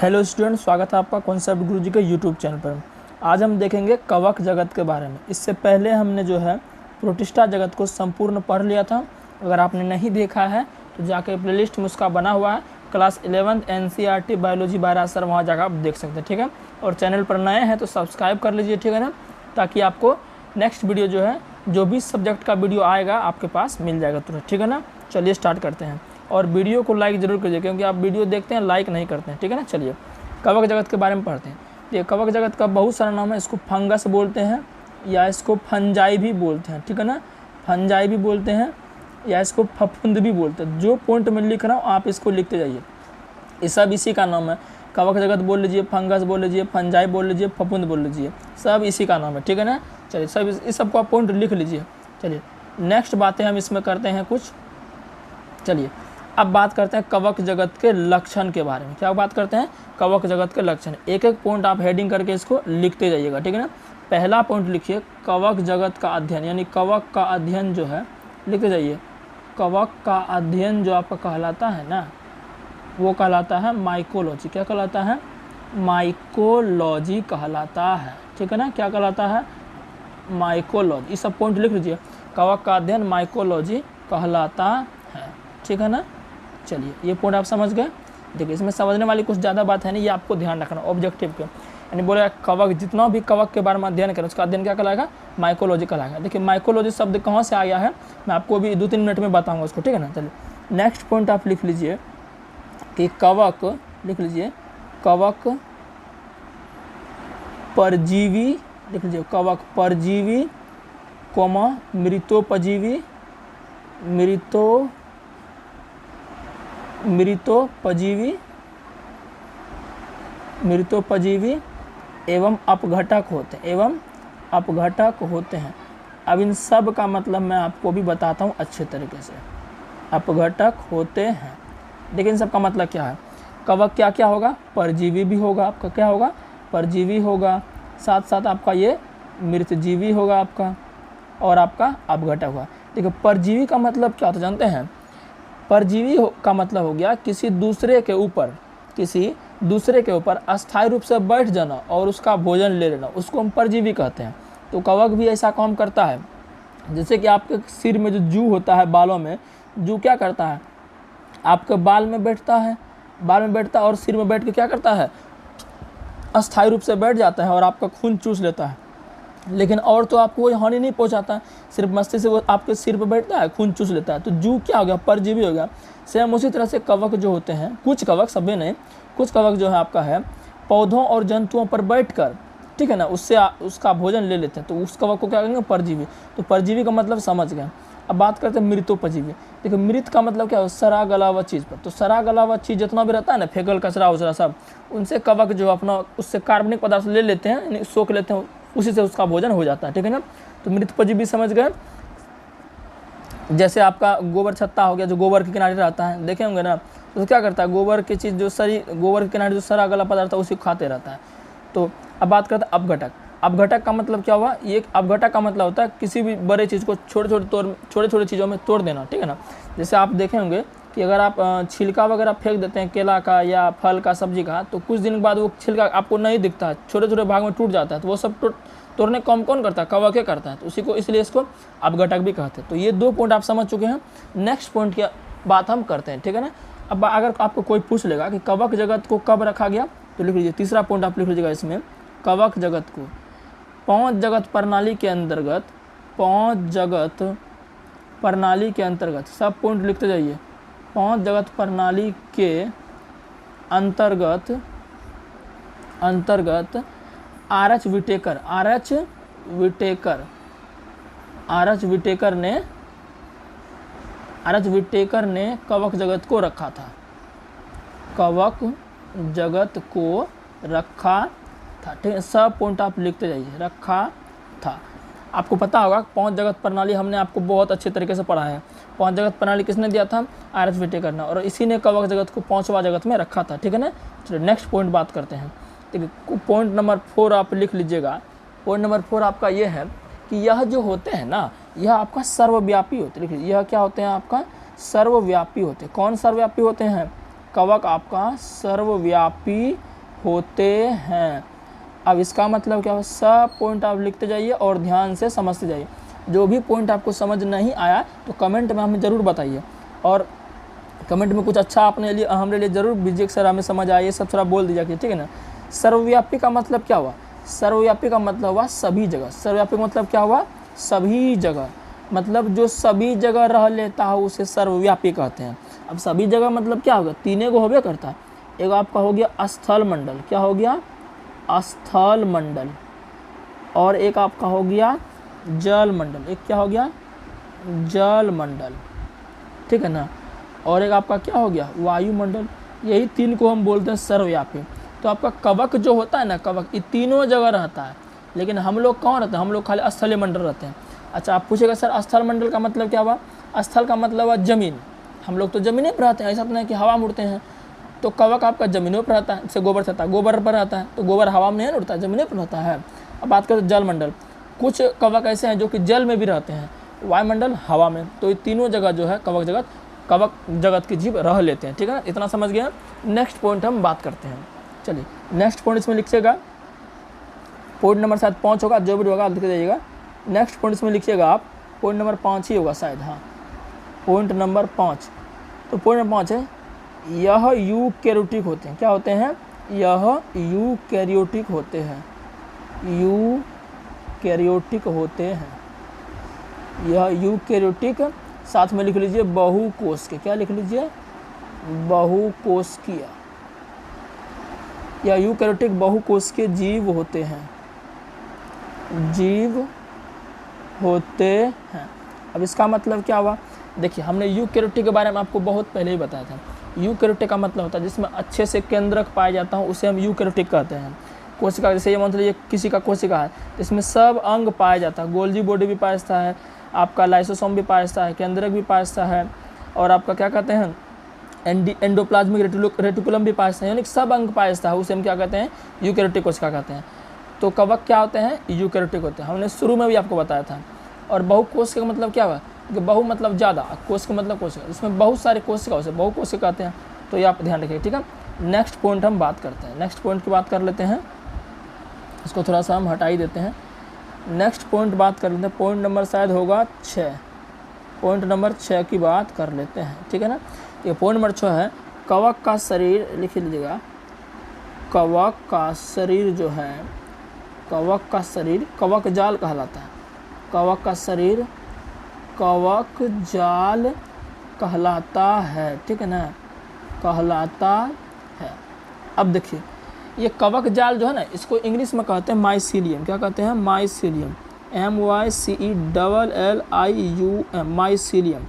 Hello student, स्वागत है आपका कॉन्सेप्ट गुरुजी के यूट्यूब चैनल पर। आज हम देखेंगे कवक जगत के बारे में। इससे पहले हमने जो है प्रोटिस्टा जगत को संपूर्ण पढ़ लिया था। अगर आपने नहीं देखा है तो जाके प्लेलिस्ट में उसका बना हुआ है, क्लास 11th NCERT बायोलॉजी बारह सर, वहाँ जाकर आप देख सकते हैं, ठीक है। और चैनल पर नए हैं तो सब्सक्राइब कर लीजिए, ठीक है ना, ताकि आपको नेक्स्ट वीडियो जो है जो भी सब्जेक्ट का वीडियो आएगा आपके पास मिल जाएगा तुरंत, ठीक है ना। चलिए स्टार्ट करते हैं और वीडियो को लाइक ज़रूर कीजिए, क्योंकि आप वीडियो देखते हैं लाइक नहीं करते हैं, ठीक है ना। चलिए कवक जगत के बारे में पढ़ते हैं। ये कवक जगत का बहुत सारा नाम है। इसको फंगस बोलते हैं या इसको फंजाई भी बोलते हैं, ठीक है ना। फंजाई भी बोलते हैं या इसको फफूंद भी बोलते हैं। जो पॉइंट में लिख रहा हूँ आप इसको लिखते जाइए। ये सब इसी का नाम है। कवक जगत बोल लीजिए, फंगस बोल लीजिए, फंजाई बोल लीजिए, फफूंद बोल लीजिए, सब इसी का नाम है, ठीक है ना। चलिए सब इस सबको आप पॉइंट लिख लीजिए। चलिए नेक्स्ट बातें हम इसमें करते हैं कुछ। चलिए अब बात करते हैं कवक जगत के लक्षण के बारे में। क्या बात करते हैं? कवक जगत के लक्षण। एक एक पॉइंट आप हेडिंग करके इसको लिखते जाइएगा, ठीक है ना। पहला पॉइंट लिखिए, कवक जगत का अध्ययन, यानी कवक का अध्ययन जो है लिखते जाइए। कवक का अध्ययन जो आपका कहलाता है ना, वो कहलाता है माइकोलॉजी। क्या कहलाता है? माइकोलॉजी कहलाता है, ठीक है ना। क्या कहलाता है? माइकोलॉजी। ये सब पॉइंट लिख लीजिए। कवक का अध्ययन माइकोलॉजी कहलाता है, ठीक है ना। चलिए ये पॉइंट आप समझ गए। देखिए इसमें समझने वाली कुछ ज़्यादा बात है नहीं, ये आपको ध्यान रखना ऑब्जेक्टिव के। यानी बोले कवक, जितना भी कवक के बारे में अध्ययन करें उसका अध्ययन क्या कहलाएगा? माइकोलॉजी कहलाएगा। देखिए माइकोलॉजी शब्द कहाँ से आ गया है मैं आपको भी 2-3 मिनट में बताऊंगा उसको, ठीक है ना। चलिए नेक्स्ट पॉइंट आप लिख लीजिए कि कवक, लिख लीजिए कवक परजीवी, लिख लीजिए कवक परजीवी, मृतोपजीवी, मृतोपजीवी एवं अपघटक होते हैं। अब इन सब का मतलब मैं आपको भी बताता हूँ अच्छे तरीके से। अपघटक होते हैं, देखिए इन सब का मतलब क्या है। कवक क्या क्या होगा? परजीवी भी होगा आपका, क्या होगा? परजीवी होगा, साथ साथ आपका ये मृतजीवी होगा आपका, और आपका अपघटक होगा। देखिए परजीवी का मतलब क्या होता है जानते हैं? परजीवी का मतलब हो गया किसी दूसरे के ऊपर अस्थायी रूप से बैठ जाना और उसका भोजन ले लेना, उसको हम परजीवी कहते हैं। तो कवक भी ऐसा काम करता है। जैसे कि आपके सिर में जो जू होता है, बालों में जू क्या करता है? आपके बाल में बैठता है और सिर में बैठ के क्या करता है? अस्थायी रूप से बैठ जाता है और आपका खून चूस लेता है। लेकिन और तो आपको कोई हानि नहीं पहुंचाता है, सिर्फ मस्ती से वो आपके सिर पर बैठता है, खून चूस लेता है। तो जू क्या हो गया? परजीवी हो गया। सेम उसी तरह से कवक जो होते हैं, कुछ कवक, सभी नहीं, कुछ कवक जो है आपका है पौधों और जंतुओं पर बैठकर, ठीक है ना, उससे उसका भोजन ले लेते हैं। तो उस कवक को क्या कहेंगे? परजीवी। तो परजीवी का मतलब समझ गए। अब बात करते हैं मृतोपजीवी। देखिए मृत का मतलब क्या है? सड़ा गला हुआ चीज़ पर। तो सड़ा गला हुआ चीज़ जितना भी रहता है ना, फेकल कचरा उचरा सब, उनसे कवक जो अपना उससे कार्बनिक पदार्थ ले लेते हैं, सोख लेते हैं, उसी से उसका भोजन हो जाता है, ठीक है ना। तो मृतोपजीवी समझ गए। जैसे आपका गोबर छत्ता हो गया, जो गोबर के किनारे रहता है, देखे होंगे ना, तो क्या करता है? गोबर की चीज़ जो गोबर के किनारे जो सड़ा गला पदार्थ है उसी को खाते रहता है। तो अब बात करते हैं अपघटक। अपघटक का मतलब क्या हुआ? ये अपघटक का मतलब होता है किसी भी बड़े चीज़ को छोटे छोटे चीज़ों में तोड़ देना, ठीक है ना। जैसे आप देखे होंगे कि अगर आप छिलका वगैरह फेंक देते हैं केला का या फल का, सब्जी का, तो कुछ दिन के बाद वो छिलका आपको नहीं दिखता है, छोटे छोटे भाग में टूट जाता है। तो वो सब तोड़ने कौन करता है? कवक करता है। तो उसी को, इसलिए इसको अपघटक भी कहते हैं। तो ये 2 पॉइंट आप समझ चुके हैं। नेक्स्ट पॉइंट की बात हम करते हैं, ठीक है ना। अब अगर आपको कोई पूछ लेगा कि कवक जगत को कब रखा गया, तो लिख लीजिए, तीसरा पॉइंट आप लिख लीजिएगा इसमें, कवक जगत को 5 जगत प्रणाली के अंतर्गत, 5 जगत प्रणाली के अंतर्गत, सब पॉइंट लिखते जाइए। 5 जगत प्रणाली के अंतर्गत आर एच विटेकर ने कवक जगत को रखा था। कवक जगत को रखा था, ठीक है। सब पॉइंट आप लिखते जाइए, रखा था। आपको पता होगा 5 जगत प्रणाली हमने आपको बहुत अच्छे तरीके से पढ़ा है। 5 जगत प्रणाली किसने दिया था? आर एच विटेकर ने, और इसी ने कवक जगत को 5वां जगत में रखा था, ठीक है ना। चलिए नेक्स्ट पॉइंट बात करते हैं। देखिए पॉइंट नंबर 4 आप लिख लीजिएगा। पॉइंट नंबर 4 आपका ये है कि यह जो होते हैं ना, यह आपका सर्वव्यापी होते हैं। देखिए यह क्या होते हैं? आपका सर्वव्यापी होते हैं। कौन सर्वव्यापी होते हैं? कवक आपका सर्वव्यापी होते हैं। अब इसका मतलब क्या हुआ, सब पॉइंट आप लिखते जाइए और ध्यान से समझते जाइए। जो भी पॉइंट आपको समझ नहीं आया तो कमेंट में हमें ज़रूर बताइए, और कमेंट में कुछ अच्छा आपने लिए हमारे लिए ज़रूर दीजिए, सर हमें समझ आया, ये सब थोड़ा बोल दीजिए, ठीक है ना। सर्वव्यापी का मतलब क्या हुआ, सर्वव्यापी का मतलब हुआ सभी जगह। सर्वव्यापी का मतलब क्या हुआ, सभी जगह, मतलब जो सभी जगह रह लेता है उसे सर्वव्यापी कहते हैं। अब सभी जगह मतलब क्या होगा, तीन गो होबे करता है। एक आपका हो गया स्थल मंडल, क्या हो गया, स्थल मंडल, और एक आपका हो गया जल मंडल, एक क्या हो गया, जल मंडल, ठीक है ना, और एक आपका क्या हो गया, वायुमंडल। यही तीन को हम बोलते हैं सर्वव्यापी। तो आपका कवक जो होता है ना, कवक ये तीनों जगह रहता है, लेकिन हम लोग कौन रहते हैं, हम लोग खाली स्थलीय मंडल रहते हैं। अच्छा, आप पूछेगा सर स्थल मंडल का मतलब क्या हुआ, स्थल का मतलब हुआ जमीन, हम लोग तो ज़मीनें पर रहते हैं, ऐसा तो नहीं कि हवा में उड़ते हैं। तो कवक आपका ज़मीनों पर रहता है, जैसे गोबर रहता है, गोबर पर रहता है, तो गोबर हवा में नहीं उड़ता है, ज़मीनों पर रहता है। अब बात करें जल मंडल, कुछ कवक ऐसे हैं जो कि जल में भी रहते हैं, वायुमंडल हवा में। तो ये तीनों जगह जो है कवक जगत के जीव रह लेते हैं, ठीक है ना, इतना समझ गए। नेक्स्ट पॉइंट हम बात करते हैं। चलिए नेक्स्ट पॉइंट इसमें लिखिएगा, पॉइंट नंबर शायद 5 होगा, जो भी होगा आप लिख जाइएगा। नेक्स्ट पॉइंट इसमें लिखिएगा आप, पॉइंट नंबर 5 ही होगा शायद, हाँ पॉइंट नंबर 5। तो पॉइंट नंबर 5 है, यह यूकैरियोटिक होते हैं, क्या होते हैं, यह यूकैरियोटिक होते हैं, यूकैरियोटिक होते हैं, यह यूकैरियोटिक, साथ में लिख लीजिए बहुकोश के, क्या लिख लीजिए, बहुकोशिकीय, या यूकैरियोटिक बहुकोश के जीव होते हैं, जीव होते हैं। अब इसका मतलब क्या हुआ, देखिए हमने यूकैरियोटिक के बारे में आपको बहुत पहले ही बताया था। यूकैरियोटिक का मतलब होता है जिसमें अच्छे से केंद्रक पाया जाता है, उसे हम यूकैरियोटिक कहते हैं। कोशिका, जैसे ये मान लीजिए किसी का कोशिका है, इसमें सब अंग पाया जाता है, गोल्जी बॉडी भी पाया जाता है, आपका लाइसोसोम भी पाया जाता है, केंद्रक भी पाया जाता है, और आपका क्या कहते हैं एंडोप्लाज्मिक रेटिकुलम भी पाया जाता है, यानी सब अंग पाया जाता है, उसे हम क्या कहते हैं, यूकैरियोटिक कोशिका कहते हैं। तो कवक क्या होते हैं, यूकैरियोटिक होते हैं, हमने शुरू में भी आपको बताया था। और बहुकोश का मतलब क्या हुआ, कि बहु मतलब ज़्यादा, कोश का मतलब कोशिका, इसमें बहुत सारे कोशिका उसे बहुकोशिका कहते हैं। तो ये आप ध्यान रखिए, ठीक है। नेक्स्ट पॉइंट हम बात करते हैं, नेक्स्ट पॉइंट की बात कर लेते हैं, इसको थोड़ा सा हम हटा ही देते हैं। नेक्स्ट पॉइंट बात कर लेते हैं, पॉइंट नंबर शायद होगा 6, पॉइंट नंबर 6 की बात कर लेते हैं, ठीक है ना। ये पॉइंट नंबर 6 है, कवक का शरीर, लिख लीजिएगा, कवक का शरीर जो है, कवक का शरीर कवक जाल कहलाता है, कवक का शरीर कवक जाल कहलाता है, ठीक है ना, कहलाता है। अब देखिए ये कवक जाल जो है ना, इसको इंग्लिश में कहते हैं माइसीलियम, क्या कहते हैं, माइसीलियम, MYCELLIUM, माइसीलियम।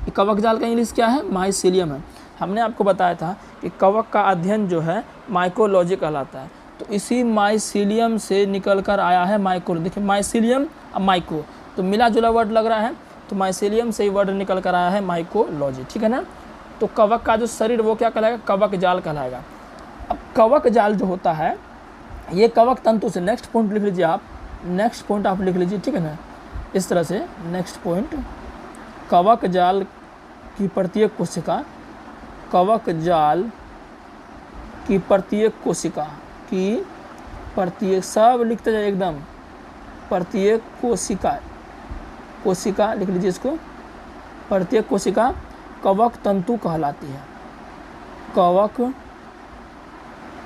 ये कवक जाल का इंग्लिश क्या है, माइसीलियम है। हमने आपको बताया था कि कवक का अध्ययन जो है माइकोलॉजी कहलाता है। तो इसी माइसीलियम से निकल कर आया है माइको, देखिए माइसीलियम और माइको तो मिला जुला वर्ड लग रहा है, तो माइसीलियम से ही वर्ड निकल कर आया है माइकोलॉजी, ठीक है ना। तो कवक का जो शरीर वो क्या कहलाएगा, कवक जाल कहलाएगा। अब कवक जाल जो होता है ये कवक तंतु से, नेक्स्ट पॉइंट लिख लीजिए आप, नेक्स्ट पॉइंट आप लिख लीजिए, ठीक है ना, इस तरह से। नेक्स्ट पॉइंट, कवक जाल की प्रत्येक कोशिका, कवक जाल की प्रत्येक कोशिका की प्रत्येक, सब लिखते जाए एकदम, प्रत्येक कोशिका, कोशिका लिख लीजिए इसको, प्रत्येक कोशिका कवक तंतु कहलाती है, कवक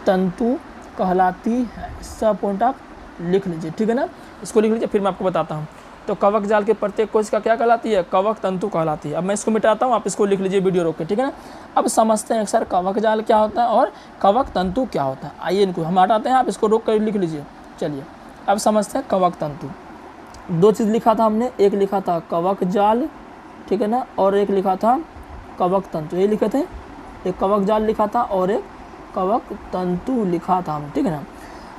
तंतु कहलाती है। सब पॉइंट आप लिख लीजिए, ठीक है ना, इसको लिख लीजिए, फिर मैं आपको बताता हूँ। तो कवक जाल के प्रत्येक कोशिका क्या कहलाती है, कवक तंतु कहलाती है। अब मैं इसको मिटाता हूँ, आप इसको लिख लीजिए वीडियो रोक के, ठीक है ना। अब समझते हैं सर कवक जाल क्या होता है और कवक तंतु क्या होता है। आइए इनको हम हटाते हैं, आप इसको रोक कर लिख लीजिए। चलिए अब समझते हैं कवक तंतु। दो चीज़ लिखा था हमने, एक लिखा था कवक जाल, ठीक है ना, और एक लिखा था कवक तंतु, ये लिखे थे, एक कवक जाल लिखा था और एक कवक तंतु लिखा था हम, ठीक है ना।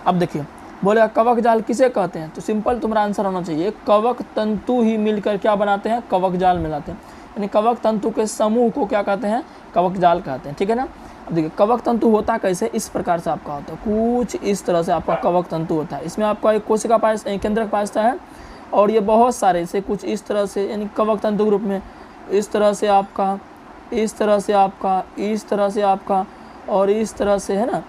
अब देखिए बोलेगा कवक जाल किसे कहते हैं, तो सिंपल तुम्हारा आंसर होना चाहिए, कवक तंतु ही मिलकर क्या बनाते हैं, कवक जाल मिलाते हैं, यानी कवक तंतु के समूह को क्या कहते हैं, कवक जाल कहते हैं, ठीक है ना। अब देखिए कवक तंतु होता कैसे, इस प्रकार से आपका होता है, कुछ इस तरह से आपका कवक तंतु होता है। इसमें आपका एक कोशिका पाया, केंद्रक पाया है, और ये बहुत सारे से कुछ इस तरह से, यानी कवक तंतु ग्रुप में इस तरह से आपका, इस तरह से आपका, इस तरह से आपका, और इस तरह से, है ना,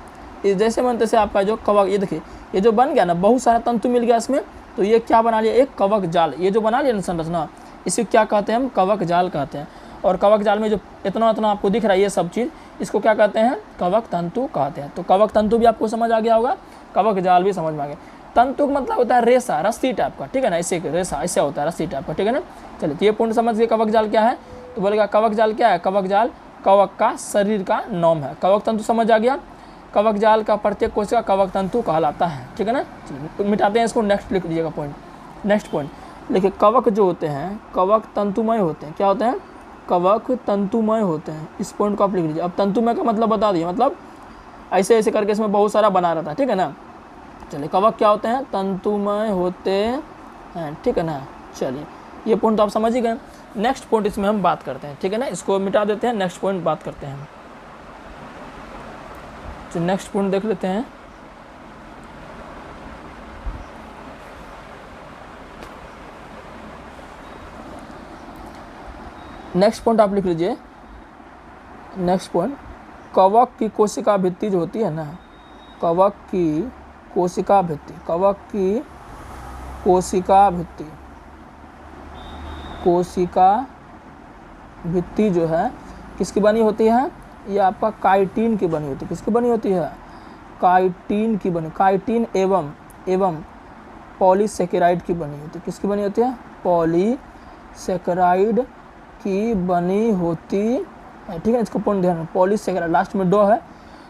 जैसे मन तैसे आपका जो कवक, ये देखिए ये जो बन गया ना, बहुत सारा तंतु मिल गया इसमें, तो ये क्या बना लिया, एक कवक जाल। ये जो बना लिया ना संरचना, इसे क्या कहते हैं हम, कवक जाल कहते हैं। और कवक जाल में जो इतना इतना आपको दिख रहा है ये सब चीज़, इसको क्या कहते हैं, कवक तंतु कहते हैं। तो कवक तंतु भी आपको समझ आ गया होगा, कवक जाल भी समझ में आ गया। तंतु का मतलब होता है रेशा, रस्सी टाइप का, ठीक है ना, ऐसे रेशा ऐसे होता है, रस्सी टाइप का, ठीक है ना। चलिए तो ये पूर्ण समझ गए कवक जाल क्या है। तो बोलेगा कवक जाल क्या है, कवक जाल कवक का शरीर का नाम है। कवक तंतु समझ आ गया, कवक जाल का प्रत्येक कोशिका कवक तंतु कहलाता है, ठीक है ना। चलिए मिटाते हैं इसको, नेक्स्ट लिख लीजिएगा पॉइंट, नेक्स्ट पॉइंट देखिए। कवक जो होते हैं कवक तंतुमय होते हैं, क्या होते हैं, कवक तंतुमय होते हैं। इस पॉइंट को आप लिख लीजिए। अब तंतुमय का मतलब बता दिए, मतलब ऐसे ऐसे करके इसमें बहुत सारा बना रहता है, ठीक है ना। चलिए कवक क्या होते हैं, तंतुमय होते हैं, ठीक है ना। चलिए ये पॉइंट तो आप समझ ही गए। नेक्स्ट पॉइंट इसमें हम बात करते हैं, ठीक है ना, इसको मिटा देते हैं, नेक्स्ट पॉइंट बात करते हैं हम। तो नेक्स्ट पॉइंट देख लेते हैं। नेक्स्ट पॉइंट आप लिख लीजिए, नेक्स्ट पॉइंट, कवक की कोशिका भित्ति जो होती है ना, कवक की कोशिका भित्ति, कवक की कोशिका भित्ति, कोशिका भित्ति जो है किसकी बनी होती है, ये आपका काइटिन की बनी होती है। किसकी बनी होती है, काइटिन की बनी, काइटिन एवं पॉलीसेकेराइड की बनी होती है। किसकी बनी होती है, पॉलीसेकेराइड की बनी होती है, ठीक है। इसको पूर्ण ध्यान, पॉलीसेकेराइड लास्ट में डो है,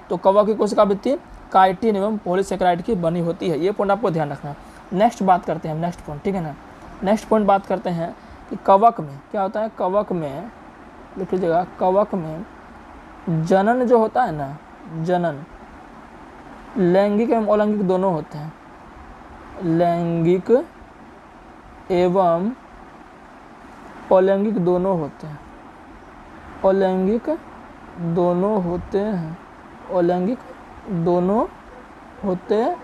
तो कवक की कोशिका भित्ति काइटिन एवं पॉलीसेकेराइड की बनी होती है। ये पॉइंट आपको ध्यान रखना है। नेक्स्ट बात करते हैं हम, नेक्स्ट पॉइंट, ठीक है ना। नेक्स्ट पॉइंट बात करते हैं कि कवक में क्या होता है, कवक में लिख लीजिएगा, कवक में जनन जो होता है ना, जनन लैंगिक एवं अलैंगिक दोनों होते हैं, लैंगिक एवं अलैंगिक दोनों होते हैं, अलैंगिक दोनों होते हैं, अलैंगिक दोनों होते हैं,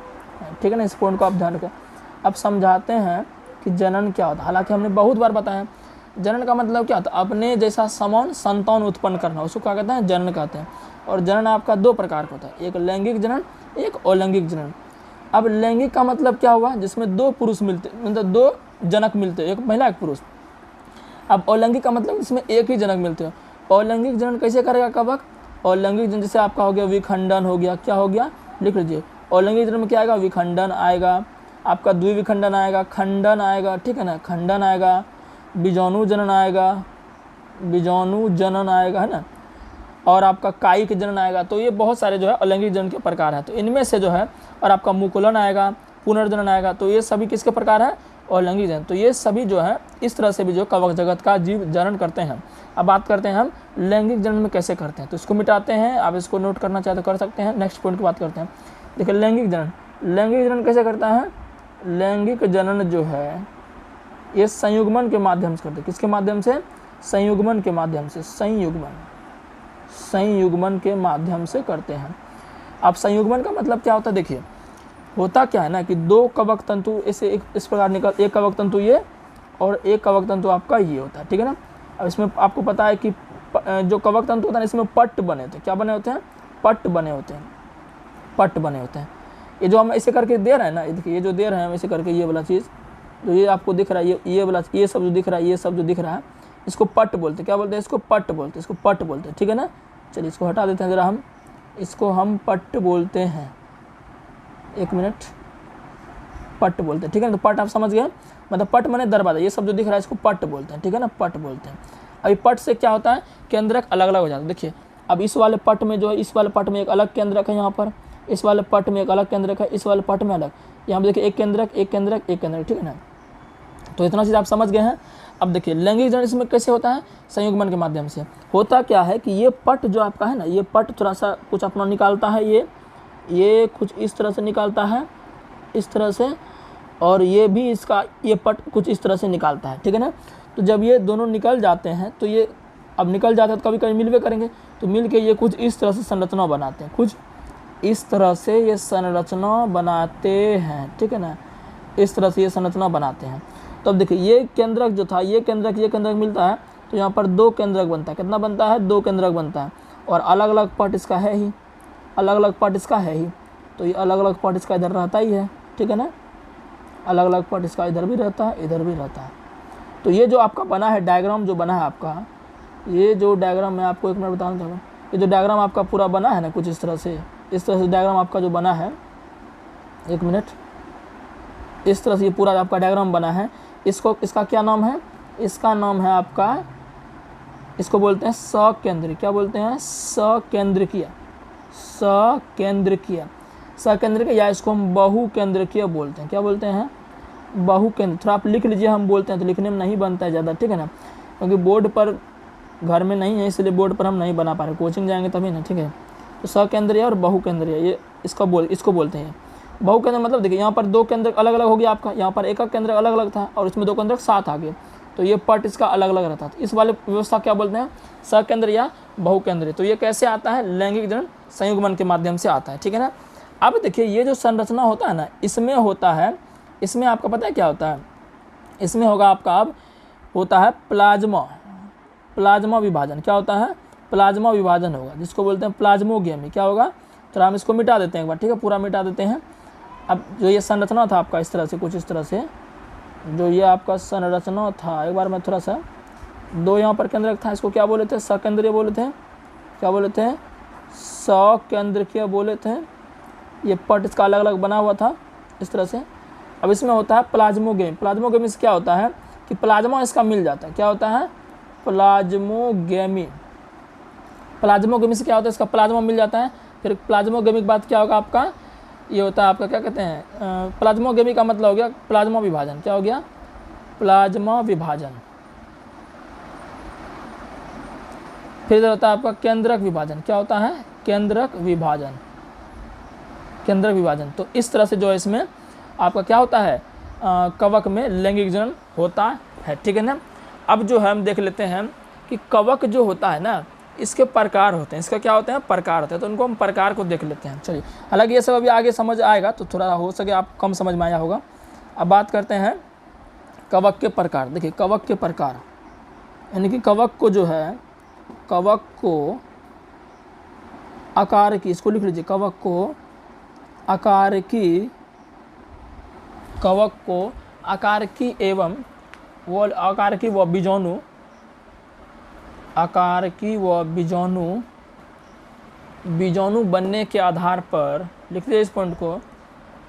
ठीक है ना। इस पॉइंट को आप ध्यान रखें। अब समझाते हैं कि जनन क्या होता है। हालांकि हमने बहुत बार बताया, जनन का मतलब क्या होता है, अपने जैसा समान संतान उत्पन्न करना, उसको क्या कहते हैं, जनन कहते हैं। और जनन आपका दो प्रकार का होता है, एक लैंगिक जनन, एक अलैंगिक जनन। अब लैंगिक का मतलब क्या हुआ, जिसमें दो पुरुष मिलते, मतलब दो जनक मिलते, एक महिला एक पुरुष। अब अलैंगिक का मतलब इसमें एक ही जनक मिलते हो। अलैंगिक जनन कैसे करेगा कवक, अलैंगिक जनन जैसे आपका हो गया विखंडन हो गया, क्या हो गया, लिख लीजिए। अलैंगिक जनन में क्या आएगा, विखंडन आएगा, आपका द्विविखंडन आएगा, खंडन आएगा, ठीक है ना, खंडन आएगा, बीजाणु जनन आएगा, बीजाणु जनन आएगा, है ना, और आपका कायिक जनन आएगा। तो ये बहुत सारे जो है अलैंगिक जनन के प्रकार है। तो इनमें से जो है, और आपका मुकुलन आएगा, पुनर्जनन आएगा, तो ये सभी किसके प्रकार है, अलैंगिक जनन। तो ये सभी जो है इस तरह से भी जो कवक जगत का जीव जनन करते हैं। अब बात करते हैं हम लैंगिक जनन में कैसे करते हैं, तो इसको मिटाते हैं। आप इसको नोट करना चाहे तो कर सकते हैं। नेक्स्ट पॉइंट की बात करते हैं। देखिए लैंगिक जनन, लैंगिक जनन कैसे करता है, लैंगिक जनन जो है ये संयुग्मन के माध्यम से करते हैं। किसके माध्यम से, संयुग्मन के माध्यम से, संयुग्मन के माध्यम से करते हैं। अब संयुग्मन का मतलब क्या होता है, देखिए होता क्या है ना कि दो कवक तंतु ऐसे इस प्रकार निकल, एक कवक तंतु ये और एक कवक तंतु आपका ये होता है, ठीक है ना। अब इसमें आपको पता है कि जो कवक तंतु होता है इसमें पट्ट बने होते हैं। क्या बने होते हैं, पट्ट बने होते हैं, पट्ट बने होते हैं। ये जो हम ऐसे करके दे रहे हैं ना, देखिए ये जो दे रहे हैं हम ऐसे करके, ये वाला चीज़ जो ये आपको दिख रहा है, ये वाला ये सब जो दिख रहा है, ये सब जो दिख रहा है, इसको पट्ट बोलते हैं। क्या बोलते हैं, इसको पट्ट बोलते हैं, इसको पट्ट बोलते हैं, ठीक है ना। चलिए इसको हटा देते हैं ज़रा हम, इसको हम पट्ट बोलते हैं, एक मिनट, पट्ट बोलते हैं, ठीक है ना। तो पट्ट आप समझ गए, मतलब पट्ट माने दरवाजा, ये सब जो दिख रहा है इसको पट्ट बोलते हैं, ठीक है ना, पट्ट बोलते हैं। अभी पट्ट से क्या होता है, केंद्रक अलग अलग हो जाता है। देखिए अब इस वाले पट्ट में जो है, इस वाले पट्ट में एक अलग केंद्रक है, यहाँ पर इस वाले पट्ट में एक अलग केंद्रक है, इस वाले पट्ट में अलग, यहाँ पर देखिए एक केंद्रक एक केंद्रक एक केंद्रक, ठीक है ना। तो इतना चीज़ आप समझ गए हैं। अब देखिए लैंगिक जनन इसमें कैसे होता है, संयुग्मन के माध्यम से। होता क्या है कि ये पट्ट जो आपका है ना, ये पट्ट थोड़ा सा कुछ अपना निकालता है, ये कुछ इस तरह से निकालता है, इस तरह से, और ये भी इसका ये पट्ट कुछ इस तरह से निकालता है, ठीक है ना। तो जब ये दोनों निकल जाते हैं, तो ये अब निकल जाते हैं तो कभी कभी मिलवे करेंगे, तो मिल के ये कुछ इस तरह से संरचना बनाते हैं, कुछ इस तरह से ये संरचना बनाते हैं, ठीक है ना, इस तरह से ये संरचना बनाते हैं। तो अब देखिए ये केंद्रक जो था, ये केंद्रक मिलता है, तो यहाँ पर दो केंद्रक बनता है। कितना बनता है, दो केंद्रक बनता है, और अलग अलग पट इसका है ही, अलग अलग पार्ट इसका है ही, तो ये अलग अलग पार्ट इसका इधर रहता ही है, ठीक है ना, अलग अलग पार्ट इसका इधर भी रहता है, इधर भी रहता है। तो ये जो आपका बना है डायग्राम, जो बना है आपका, ये जो डायग्राम मैं आपको एक मिनट बताना चाहूँगा, ये जो डायग्राम आपका पूरा बना है ना कुछ इस तरह से डायग्राम आपका जो बना है, एक मिनट, इस तरह से ये पूरा आपका डायग्राम बना है। इसका क्या नाम है? इसका नाम है आपका, इसको बोलते हैं सकेंद्र। क्या बोलते हैं? सकेंद्रकीय। सकेंद्रकीय, सकेंद्रकीय, या इसको हम बहुकेंद्रकीय बोलते हैं। क्या बोलते हैं? बहुकेंद्र। थोड़ा आप लिख लीजिए, हम बोलते हैं तो लिखने में नहीं बनता है ज़्यादा, ठीक है ना, क्योंकि बोर्ड पर घर में नहीं है, इसलिए बोर्ड पर हम नहीं बना पा रहे, कोचिंग जाएंगे तभी ना, ठीक है। तो सकेंद्रीय और बहुकेंद्रीय, ये इसको बोलते हैं। बहुकेंद्र मतलब देखिए यहाँ पर दो केंद्र अलग अलग हो गया आपका, यहाँ पर एक केंद्र अलग अलग था और इसमें दो केंद्र साथ आ गए, तो ये पार्ट इसका अलग अलग रहता था। इस वाले व्यवस्था क्या बोलते हैं? सकेंद्र या बहुकेंद्रीय। तो ये कैसे आता है? लैंगिक जनन संयुग्मन के माध्यम से आता है, ठीक है ना। अब देखिए ये जो संरचना होता है ना, इसमें होता है, इसमें आपका पता है क्या होता है? इसमें होगा आपका, अब होता है प्लाज्मा विभाजन। क्या होता है? प्लाज्मा विभाजन होगा, जिसको बोलते हैं प्लाज्मोगेमी। क्या होगा? तो हम इसको मिटा देते हैं एक बार, ठीक है, पूरा मिटा देते हैं। अब जो ये संरचना था आपका इस तरह से, कुछ इस तरह से जो ये आपका संरचना था, एक बार मैं थोड़ा सा, दो यहाँ पर केंद्रक था, इसको क्या बोले थे? सकेंद्रीय बोले थे। क्या बोले थे? सकेंद्रकीय बोले थे। ये पट इसका अलग अलग बना हुआ था इस तरह से। अब इसमें होता है प्लाज्मोगेमी। प्लाज्मोगेमी से क्या होता है कि प्लाज्मा इसका मिल जाता है। क्या होता है? प्लाज्मोगेमी। प्लाज्मोगेमी से क्या होता है? इसका प्लाज्मा मिल जाता है। फिर प्लाज्मोगेमी के बाद क्या होगा आपका? ये होता है आपका, क्या कहते हैं, प्लाज्मोगेमी का मतलब हो गया प्लाज्मा विभाजन। क्या हो गया? प्लाज्मा विभाजन। फिर इधर होता है आपका केंद्रक विभाजन। क्या होता है? केंद्रक विभाजन। केंद्रक विभाजन। तो इस तरह से जो है इसमें आपका क्या होता है, कवक में लैंगिक जनन होता है, ठीक है ना। अब जो है हम देख लेते हैं कि कवक जो होता है ना, इसके प्रकार होते हैं। इसका क्या होते हैं? प्रकार होते हैं। तो उनको हम प्रकार को देख लेते हैं। चलिए, हालांकि ये सब अभी आगे समझ आएगा, तो थोड़ा हो सके आप कम समझ में आया होगा। अब बात करते हैं कवक के प्रकार। देखिए कवक के प्रकार, यानी कि कवक को जो है, कवक को आकार की, इसको लिख लीजिए, कवक को आकार की, कवक को आकार की एवं वो आकार की व बीजाणु, आकार की व बीजाणु बनने के आधार पर, लिख लीजिए इस पॉइंट को,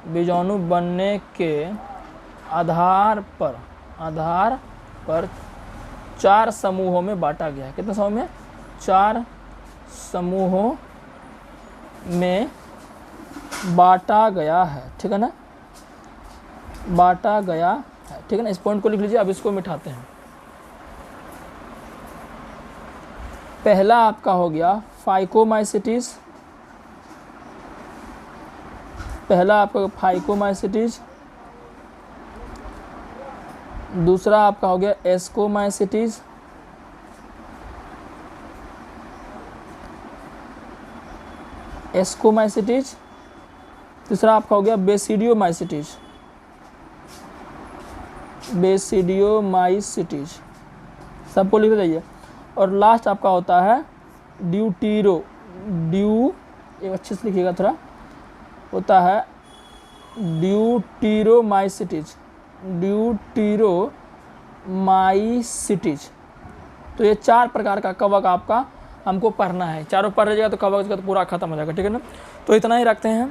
बीजाणु बनने के आधार पर 4 समूहों में बांटा गया है। कितने समूह में? 4 समूहों में बांटा गया है, ठीक है ना, बांटा गया है, ठीक है ना। इस पॉइंट को लिख लीजिए। अब इसको मिटाते हैं। पहला आपका हो गया फाइकोमाइसिटीज, पहला आपका फाइकोमाइसिटीज। दूसरा आपका हो गया एस्कोमाइसिटीज। एस्कोमाइसिटीज। तीसरा आपका हो गया बेसिडियोमाइसिटीज, बेसिडियोमाइसिटीज, सबको लिख जाइए। और लास्ट आपका होता है ड्यूटीरो, एक अच्छे से लिखिएगा थोड़ा, होता है ड्यूटीरोमाइसिटीज, ड्यूटीरोमाइसिटीज। तो ये 4 प्रकार का कवक आपका हमको पढ़ना है। चारों पढ़ लीजिएगा तो कवक का तो पूरा खत्म हो जाएगा, ठीक है ना। तो इतना ही रखते हैं।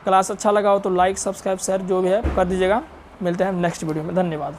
क्लास अच्छा लगा हो तो लाइक, सब्सक्राइब, शेयर जो भी है कर दीजिएगा। मिलते हैं नेक्स्ट वीडियो में। धन्यवाद।